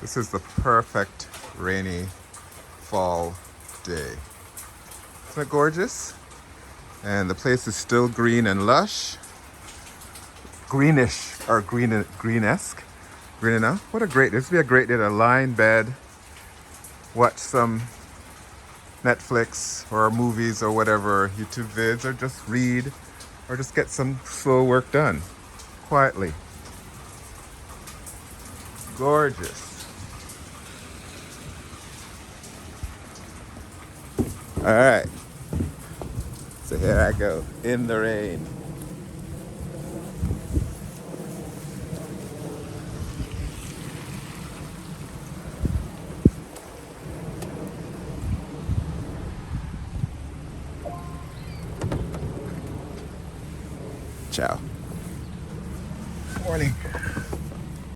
This is the perfect rainy fall day. Isn't it gorgeous? And the place is still green and lush. Greenish or green-esque. Green enough. What a great, this would be a great day to lie in bed, watch some Netflix or movies or whatever, YouTube vids, or just read, or just get some slow work done quietly. Gorgeous. All right. So here I go in the rain. Ciao. Morning.